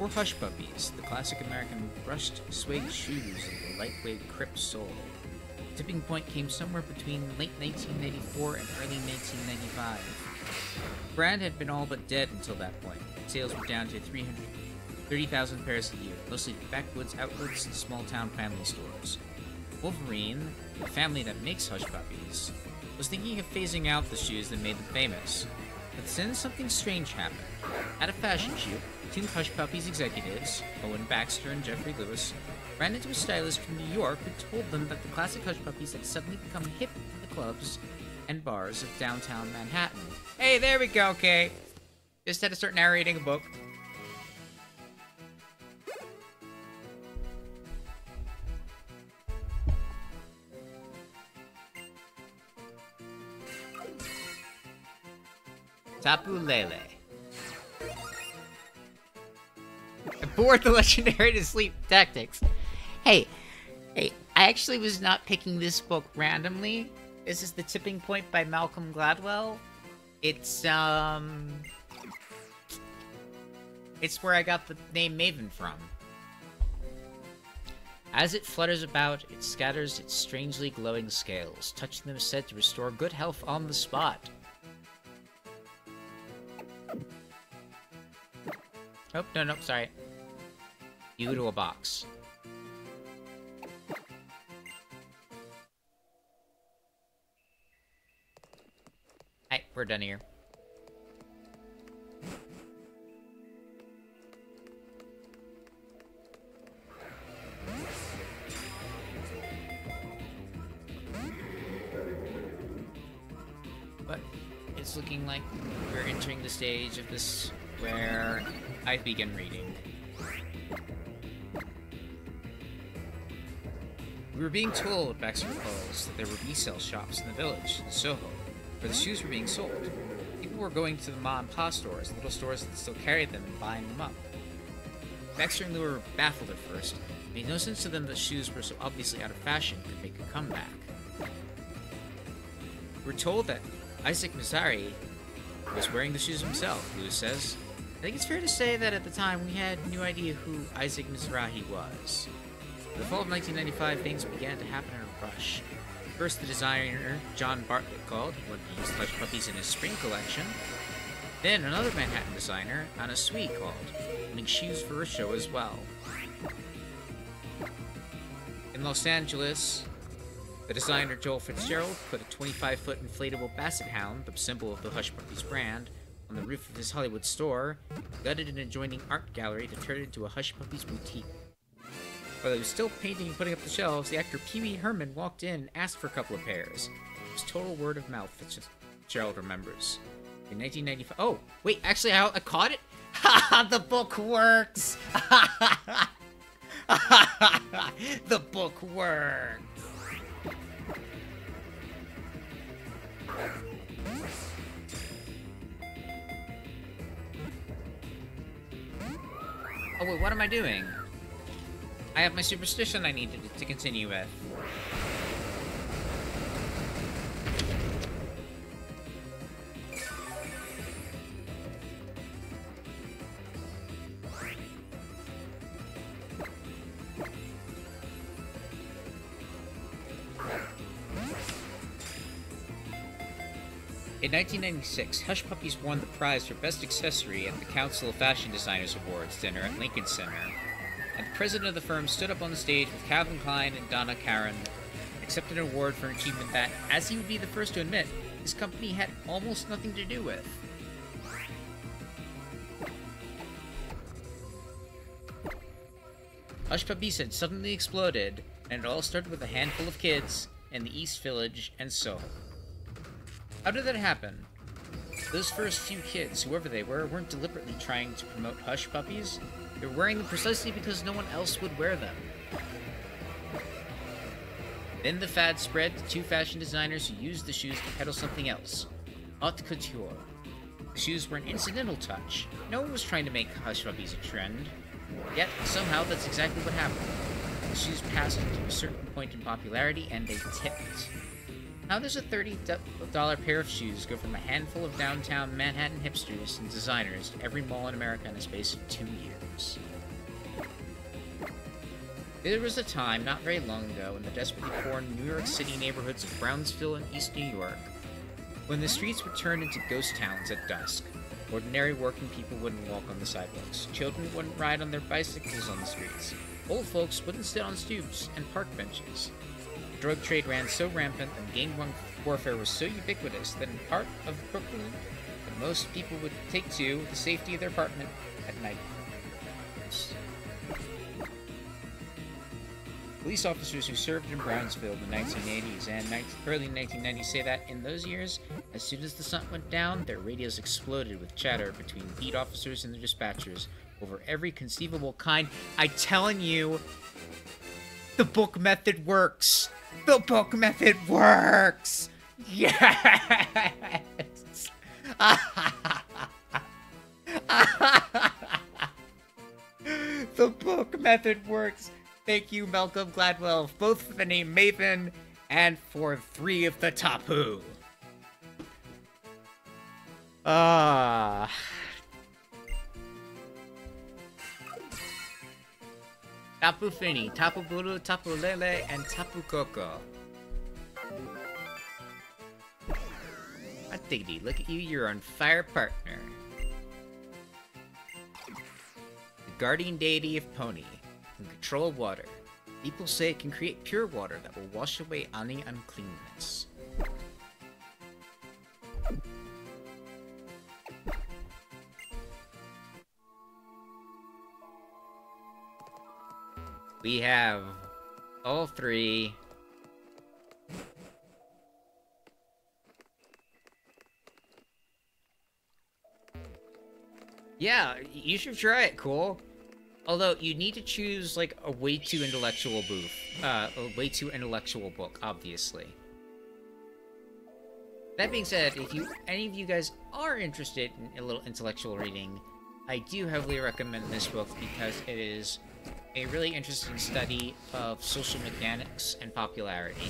Four Hush Puppies, the classic American brushed suede shoes of the lightweight Crip sole. The tipping point came somewhere between late 1994 and early 1995. The brand had been all but dead until that point. Sales were down to 330,000 pairs a year, mostly backwoods outlets and small-town family stores. Wolverine, the family that makes Hush Puppies, was thinking of phasing out the shoes that made them famous. But then something strange happened. At a fashion shoot, two Hush Puppies executives, Owen Baxter and Jeffrey Lewis, ran into a stylist from New York who told them that the classic Hush Puppies had suddenly become hip in the clubs and bars of downtown Manhattan. Hey, there we go, Kay! Just had to start narrating a book. Tapu Lele. Aboard the legendary to sleep tactics. Hey, I actually was not picking this book randomly. This is The Tipping Point by Malcolm Gladwell. It's where I got the name Maven from. As it flutters about, it scatters its strangely glowing scales. Touching them is said to restore good health on the spot. Oh, no, sorry. You to a box. Alright, we're done here. But it's looking like we're entering the stage of this where I begin reading. We were being told, Baxter recalls, that there were resale shops in the village, in Soho, where the shoes were being sold. People were going to the ma-and-pa stores, little stores that still carried them, and buying them up. Baxter and Lou were baffled at first. It made no sense to them that shoes were so obviously out of fashion could make a comeback. We're told that Isaac Mizrahi was wearing the shoes himself, Lou says. I think it's fair to say that at the time we had no idea who Isaac Mizrahi was. In the fall of 1995, things began to happen in a rush. First, the designer, John Bartlett, called. He wanted to use Hush Puppies in his spring collection. Then, another Manhattan designer, Anna Sui, called, wanting shoes for a show as well. In Los Angeles, the designer Joel Fitzgerald put a 25-foot inflatable basset hound, the symbol of the Hush Puppies brand, on the roof of his Hollywood store, gutted an adjoining art gallery to turn it into a Hush Puppies boutique. While he was still painting and putting up the shelves, the actor Pee Wee Herman walked in and asked for a couple of pairs. It was total word of mouth, Fitzgerald remembers. In 1995... Oh, wait, actually, I caught it? Ha! The book works! The book works! Oh wait, what am I doing? I have my superstition I need to continue with. In 1996, Hush Puppies won the prize for Best Accessory at the Council of Fashion Designers Awards dinner at Lincoln Center, and the president of the firm stood up on the stage with Calvin Klein and Donna Karan, accepted an award for an achievement that, as he would be the first to admit, his company had almost nothing to do with. Hush Puppies had suddenly exploded, and it all started with a handful of kids in the East Village and Soho. How did that happen? Those first few kids, whoever they were, weren't deliberately trying to promote Hush Puppies. They were wearing them precisely because no one else would wear them. Then the fad spread to two fashion designers who used the shoes to peddle something else. Haute couture. The shoes were an incidental touch. No one was trying to make Hush Puppies a trend. Yet, somehow, that's exactly what happened. The shoes passed to a certain point in popularity, and they tipped. Now there's a $30 pair of shoes go from a handful of downtown Manhattan hipsters and designers to every mall in America in a space of 2 years. There was a time, not very long ago, in the desperately poor New York City neighborhoods of Brownsville and East New York, when the streets were turned into ghost towns at dusk. Ordinary working people wouldn't walk on the sidewalks. Children wouldn't ride on their bicycles on the streets. Old folks wouldn't sit on stoops and park benches. The drug trade ran so rampant and gang warfare was so ubiquitous that in part of Brooklyn, that most people would take to the safety of their apartment at night. Police officers who served in Brownsville in the 1980s and early 1990s say that in those years, as soon as the sun went down, their radios exploded with chatter between beat officers and their dispatchers over every conceivable kind. I'm telling you, the book method works! The book method works! Yes! The book method works! Thank you, Malcolm Gladwell, both for the name Maven and for 3 of the Tapu. Tapu Fini, Tapu Bulu, Tapu Lele, and Tapu Koko. Hot diggity, look at you, you're on fire, partner. The guardian deity of Pony. Can control water. People say it can create pure water that will wash away any uncleanness. We have all 3. Yeah, you should try it, cool. Although, you need to choose, like, a way too intellectual book, obviously. That being said, if any of you guys are interested in a little intellectual reading, I do heavily recommend this book because it is a really interesting study of social mechanics and popularity.